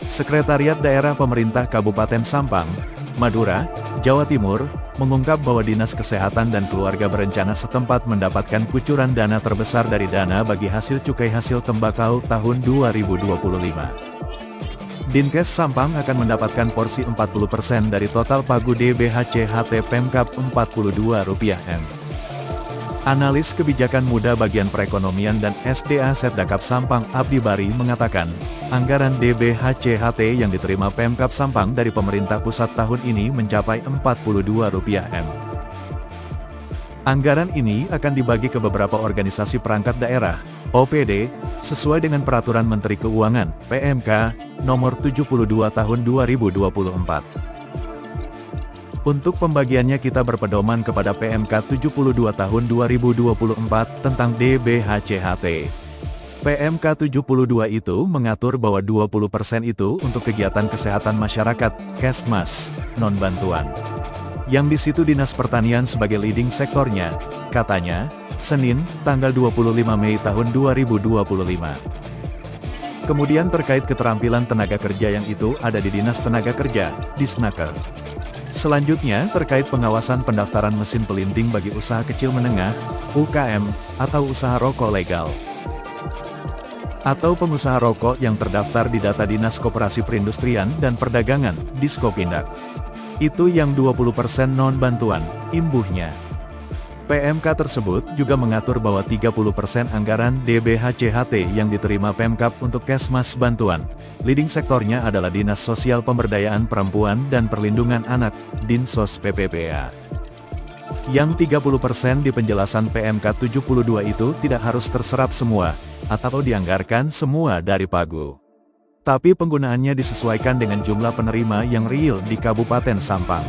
Sekretariat Daerah Pemerintah Kabupaten Sampang, Madura, Jawa Timur, mengungkap bahwa Dinas Kesehatan dan Keluarga Berencana setempat mendapatkan kucuran dana terbesar dari dana bagi hasil cukai hasil tembakau tahun 2025. Dinkes Sampang akan mendapatkan porsi 40% dari total pagu DBHC-HT Pemkab Rp42M. Analis Kebijakan Muda Bagian Perekonomian dan SDA Setdakap Sampang Abdi Bari mengatakan, anggaran DBHC-HT yang diterima Pemkab Sampang dari pemerintah pusat tahun ini mencapai Rp42M. Anggaran ini akan dibagi ke beberapa organisasi perangkat daerah, OPD, sesuai dengan Peraturan Menteri Keuangan, PMK, Nomor 72 Tahun 2024. Untuk pembagiannya kita berpedoman kepada PMK 72 Tahun 2024 tentang DBHC-HT. PMK 72 itu mengatur bahwa 20% itu untuk kegiatan kesehatan masyarakat, Kesmas, non-bantuan. Yang di situ Dinas Pertanian sebagai leading sektornya, katanya, Senin, tanggal 25 Mei tahun 2025. Kemudian terkait keterampilan tenaga kerja yang itu ada di Dinas Tenaga Kerja, Disnaker. Selanjutnya terkait pengawasan pendaftaran mesin pelinting bagi usaha kecil menengah, UKM, atau usaha rokok legal. Atau pengusaha rokok yang terdaftar di data Dinas Koperasi Perindustrian dan Perdagangan, Diskopindak. Itu yang 20% non-bantuan, imbuhnya. PMK tersebut juga mengatur bahwa 30% anggaran DBHC-HT yang diterima Pemkab untuk Kesmas bantuan. Leading sektornya adalah Dinas Sosial Pemberdayaan Perempuan dan Perlindungan Anak, Dinsos PPPA. Yang 30% di penjelasan PMK 72 itu tidak harus terserap semua, atau dianggarkan semua dari pagu. Tapi penggunaannya disesuaikan dengan jumlah penerima yang real di Kabupaten Sampang.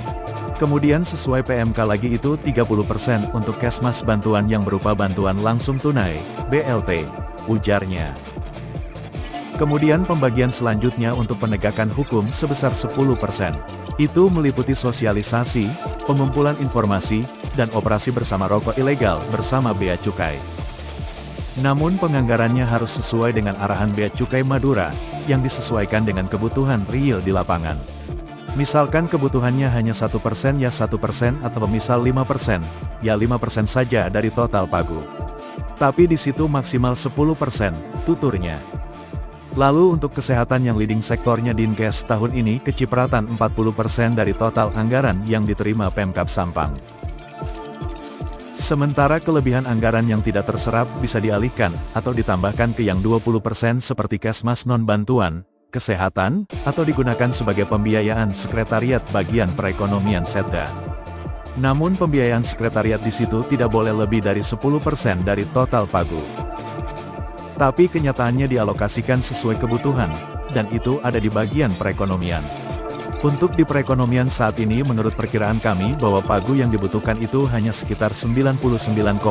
Kemudian sesuai PMK lagi itu 30% untuk Kesmas bantuan yang berupa bantuan langsung tunai, BLT, ujarnya. Kemudian pembagian selanjutnya untuk penegakan hukum sebesar 10%. Itu meliputi sosialisasi, pengumpulan informasi, dan operasi bersama rokok ilegal bersama Bea Cukai. Namun penganggarannya harus sesuai dengan arahan Bea Cukai Madura, yang disesuaikan dengan kebutuhan real di lapangan. Misalkan kebutuhannya hanya 1% ya 1% atau misal 5%, ya 5% saja dari total pagu. Tapi di situ maksimal 10%, tuturnya. Lalu untuk kesehatan yang leading sektornya Dinkes tahun ini kecipratan 40% dari total anggaran yang diterima Pemkab Sampang. Sementara kelebihan anggaran yang tidak terserap bisa dialihkan atau ditambahkan ke yang 20% seperti Kesmas non-bantuan, kesehatan, atau digunakan sebagai pembiayaan Sekretariat Bagian Perekonomian Setda. Namun pembiayaan sekretariat di situ tidak boleh lebih dari 10% dari total pagu. Tapi kenyataannya dialokasikan sesuai kebutuhan, dan itu ada di bagian perekonomian. Untuk di perekonomian saat ini menurut perkiraan kami bahwa pagu yang dibutuhkan itu hanya sekitar Rp99,9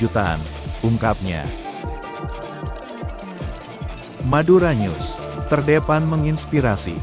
jutaan, ungkapnya. Madura News, terdepan menginspirasi.